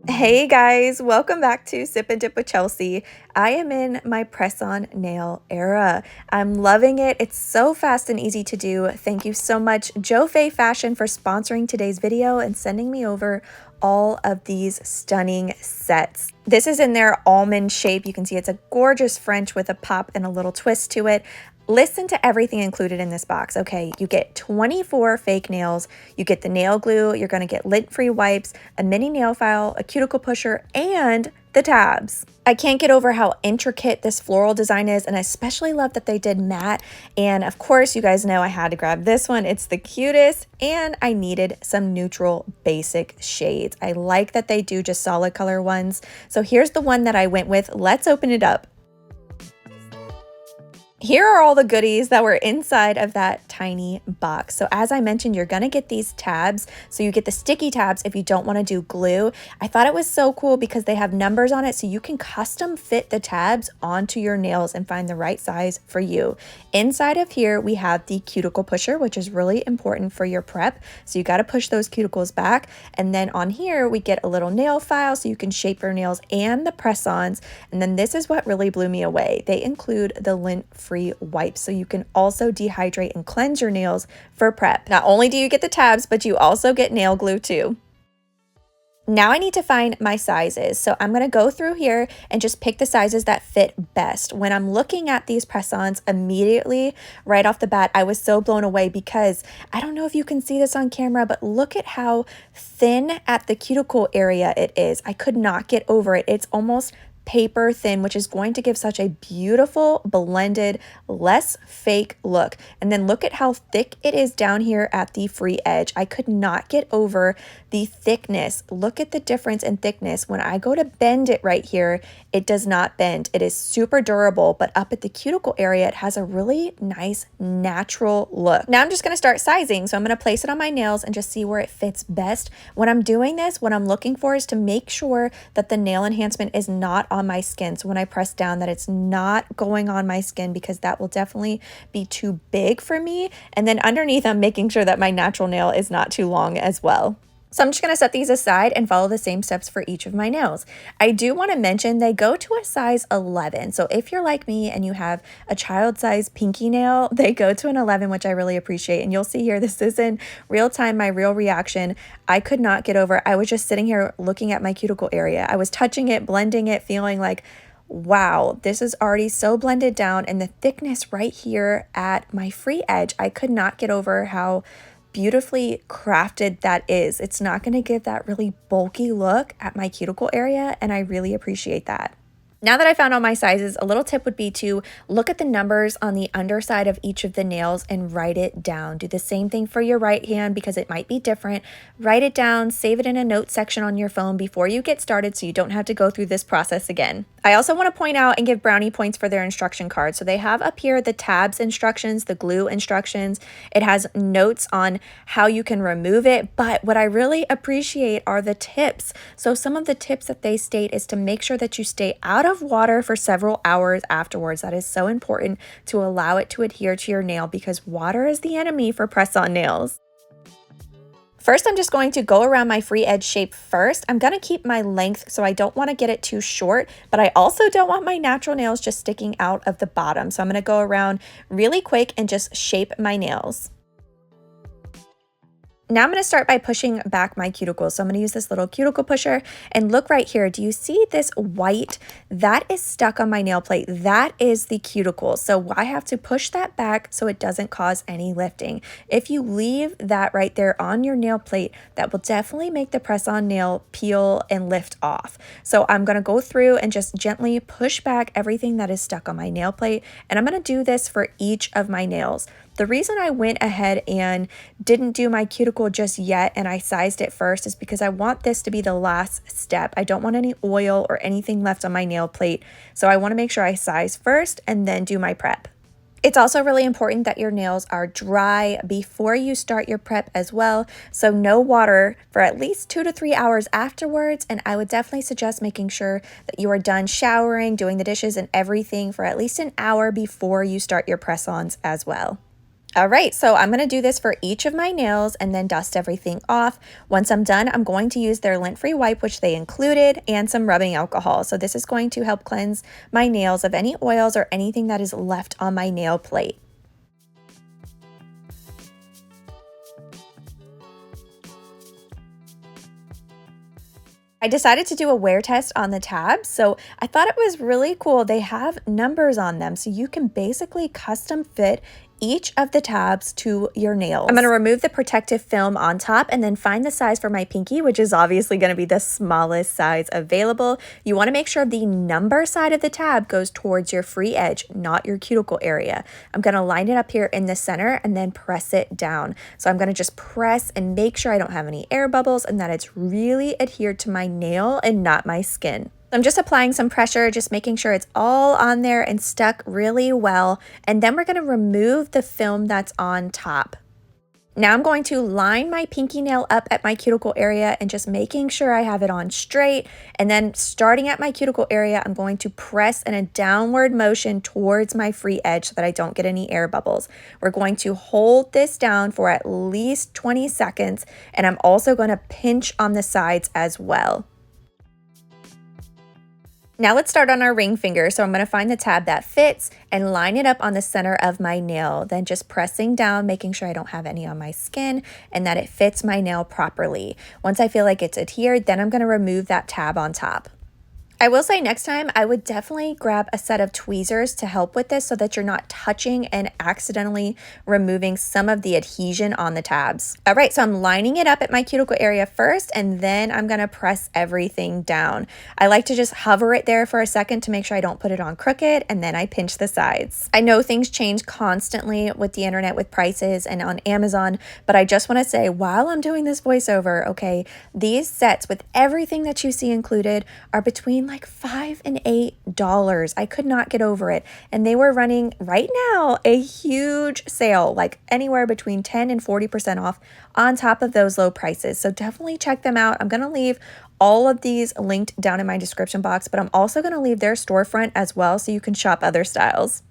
Hey guys, welcome back to Sip and Dip with Chelsea. I am in my press-on nail era. I'm loving it. It's so fast and easy to do. Thank you so much, Jofay Fashion, for sponsoring today's video and sending me over all of these stunning sets. This is in their almond shape. You can see it's a gorgeous French with a pop and a little twist to it. Listen to everything included in this box. Okay, you get 24 fake nails, you get the nail glue, you're gonna get lint-free wipes, a mini nail file, a cuticle pusher, and the tabs. I can't get over how intricate this floral design is, and I especially love that they did matte. And of course, you guys know I had to grab this one. It's the cutest, and I needed some neutral basic shades. I like that they do just solid color ones. So here's the one that I went with. Let's open it up. Here are all the goodies that were inside of that tiny box. So as I mentioned, you're gonna get these tabs. So you get the sticky tabs if you don't wanna do glue. I thought it was so cool because they have numbers on it so you can custom fit the tabs onto your nails and find the right size for you. Inside of here, we have the cuticle pusher, which is really important for your prep. So you gotta push those cuticles back. And then on here, we get a little nail file so you can shape your nails and the press-ons. And then this is what really blew me away. They include the lint-free wipes so you can also dehydrate and cleanse your nails for prep. Not only do you get the tabs, but you also get nail glue too. Now I need to find my sizes. So I'm going to go through here and just pick the sizes that fit best. When I'm looking at these press-ons immediately, right off the bat, I was so blown away because I don't know if you can see this on camera, but look at how thin at the cuticle area it is. I could not get over it. It's almost paper thin, which is going to give such a beautiful blended, less fake look. And then look at how thick it is down here at the free edge. I could not get over the thickness. Look at the difference in thickness. When I go to bend it right here, it does not bend. It is super durable, but up at the cuticle area, it has a really nice natural look. Now I'm just going to start sizing. So I'm going to place it on my nails and just see where it fits best. When I'm doing this, what I'm looking for is to make sure that the nail enhancement is not on my skin. So when I press down, that it's not going on my skin because that will definitely be too big for me. And then underneath, I'm making sure that my natural nail is not too long as well. So I'm just going to set these aside and follow the same steps for each of my nails. I do want to mention they go to a size 11. So if you're like me and you have a child size pinky nail, they go to an 11, which I really appreciate. And you'll see here, this is in real time, my real reaction. I could not get over it. I was just sitting here looking at my cuticle area. I was touching it, blending it, feeling like, wow, this is already so blended down. And the thickness right here at my free edge, I could not get over how beautifully crafted that is. It's not going to give that really bulky look at my cuticle area, and I really appreciate that. Now that I found all my sizes, a little tip would be to look at the numbers on the underside of each of the nails and write it down. Do the same thing for your right hand because it might be different. Write it down, save it in a note section on your phone before you get started so you don't have to go through this process again. I also want to point out and give brownie points for their instruction card. So they have up here the tabs instructions, the glue instructions. It has notes on how you can remove it, but what I really appreciate are the tips. So some of the tips that they state is to make sure that you stay out of water for several hours afterwards. That is so important to allow it to adhere to your nail because water is the enemy for press-on nails. First, I'm just going to go around my free edge shape first. I'm going to keep my length so I don't want to get it too short, but I also don't want my natural nails just sticking out of the bottom. So I'm going to go around really quick and just shape my nails. Now I'm going to start by pushing back my cuticles. So I'm going to use this little cuticle pusher and look right here. Do you see this white? That is stuck on my nail plate. That is the cuticle. So I have to push that back so it doesn't cause any lifting. If you leave that right there on your nail plate, that will definitely make the press-on nail peel and lift off. So I'm going to go through and just gently push back everything that is stuck on my nail plate. And I'm going to do this for each of my nails. The reason I went ahead and didn't do my cuticle just yet and I sized it first is because I want this to be the last step. I don't want any oil or anything left on my nail plate. So I want to make sure I size first and then do my prep. It's also really important that your nails are dry before you start your prep as well. So no water for at least 2 to 3 hours afterwards. And I would definitely suggest making sure that you are done showering, doing the dishes and everything for at least an hour before you start your press-ons as well. All right, so I'm gonna do this for each of my nails and then dust everything off. Once I'm done, I'm going to use their lint-free wipe, which they included, and some rubbing alcohol. So this is going to help cleanse my nails of any oils or anything that is left on my nail plate. I decided to do a wear test on the tabs, so I thought it was really cool. They have numbers on them, so you can basically custom fit each of the tabs to your nails. I'm going to remove the protective film on top and then find the size for my pinky, which is obviously going to be the smallest size available. You want to make sure the number side of the tab goes towards your free edge, not your cuticle area. I'm going to line it up here in the center and then press it down. So I'm going to just press and make sure I don't have any air bubbles and that it's really adhered to my nail and not my skin. I'm just applying some pressure, just making sure it's all on there and stuck really well. And then we're going to remove the film that's on top. Now I'm going to line my pinky nail up at my cuticle area and just making sure I have it on straight. And then starting at my cuticle area, I'm going to press in a downward motion towards my free edge so that I don't get any air bubbles. We're going to hold this down for at least 20 seconds. And I'm also going to pinch on the sides as well. Now let's start on our ring finger. So I'm going to find the tab that fits and line it up on the center of my nail. Then just pressing down, making sure I don't have any on my skin and that it fits my nail properly. Once I feel like it's adhered, then I'm going to remove that tab on top. I will say next time I would definitely grab a set of tweezers to help with this so that you're not touching and accidentally removing some of the adhesion on the tabs. All right, so I'm lining it up at my cuticle area first and then I'm gonna press everything down. I like to just hover it there for a second to make sure I don't put it on crooked and then I pinch the sides. I know things change constantly with the internet with prices and on Amazon, but I just wanna say while I'm doing this voiceover, okay, these sets with everything that you see included are between like $5 and $8. I could not get over it. And they were running right now a huge sale, like anywhere between 10 and 40% off on top of those low prices. So definitely check them out. I'm going to leave all of these linked down in my description box, but I'm also going to leave their storefront as well so you can shop other styles.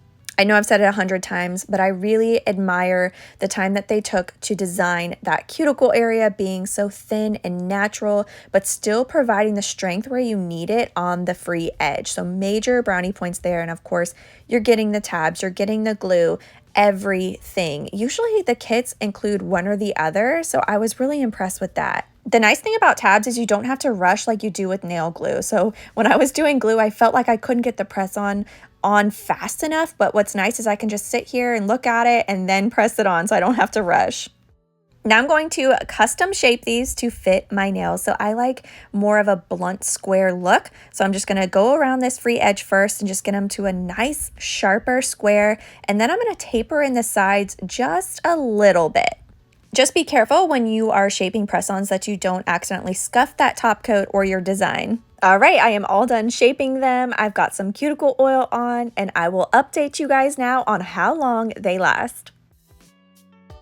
I know I've said it 100 times, but I really admire the time that they took to design that cuticle area being so thin and natural, but still providing the strength where you need it on the free edge. So major brownie points there. And of course, you're getting the tabs, you're getting the glue, everything. Usually the kits include one or the other, so I was really impressed with that. The nice thing about tabs is you don't have to rush like you do with nail glue. So when I was doing glue, I felt like I couldn't get the press on fast enough, but what's nice is I can just sit here and look at it and then press it on so I don't have to rush. Now I'm going to custom shape these to fit my nails. So I like more of a blunt square look. So I'm just going to go around this free edge first and just get them to a nice sharper square. And then I'm going to taper in the sides just a little bit. Just be careful when you are shaping press-ons that you don't accidentally scuff that top coat or your design. All right, I am all done shaping them. I've got some cuticle oil on and I will update you guys now on how long they last.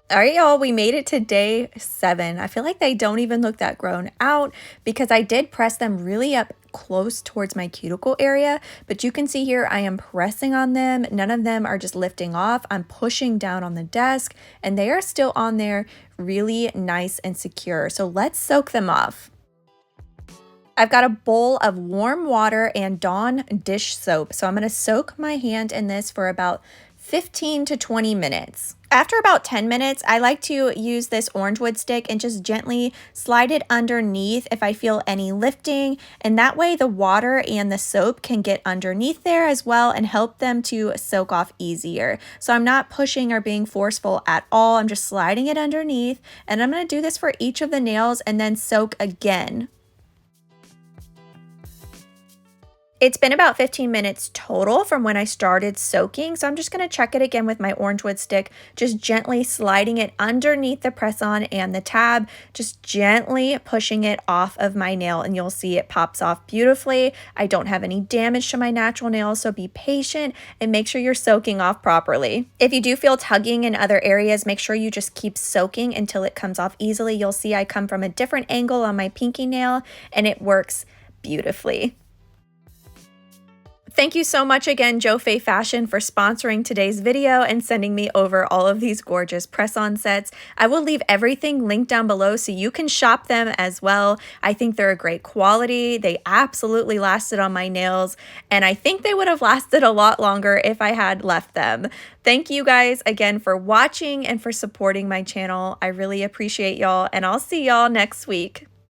All right, y'all, we made it to day 7. I feel like they don't even look that grown out because I did press them really up close towards my cuticle area, but you can see here I am pressing on them. None of them are just lifting off. I'm pushing down on the desk and they are still on there really nice and secure. So let's soak them off. I've got a bowl of warm water and Dawn dish soap. So I'm going to soak my hand in this for about 15 to 20 minutes. After about 10 minutes, I like to use this orange wood stick and just gently slide it underneath if I feel any lifting. And that way the water and the soap can get underneath there as well and help them to soak off easier. So I'm not pushing or being forceful at all. I'm just sliding it underneath. And I'm going to do this for each of the nails and then soak again. It's been about 15 minutes total from when I started soaking, so I'm just going to check it again with my orange wood stick, just gently sliding it underneath the press-on and the tab, just gently pushing it off of my nail, and you'll see it pops off beautifully. I don't have any damage to my natural nails, so be patient and make sure you're soaking off properly. If you do feel tugging in other areas, make sure you just keep soaking until it comes off easily. You'll see I come from a different angle on my pinky nail, and it works beautifully. Thank you so much again, Jofay Fashion, for sponsoring today's video and sending me over all of these gorgeous press-on sets. I will leave everything linked down below so you can shop them as well. I think they're a great quality. They absolutely lasted on my nails, and I think they would have lasted a lot longer if I had left them. Thank you guys again for watching and for supporting my channel. I really appreciate y'all, and I'll see y'all next week.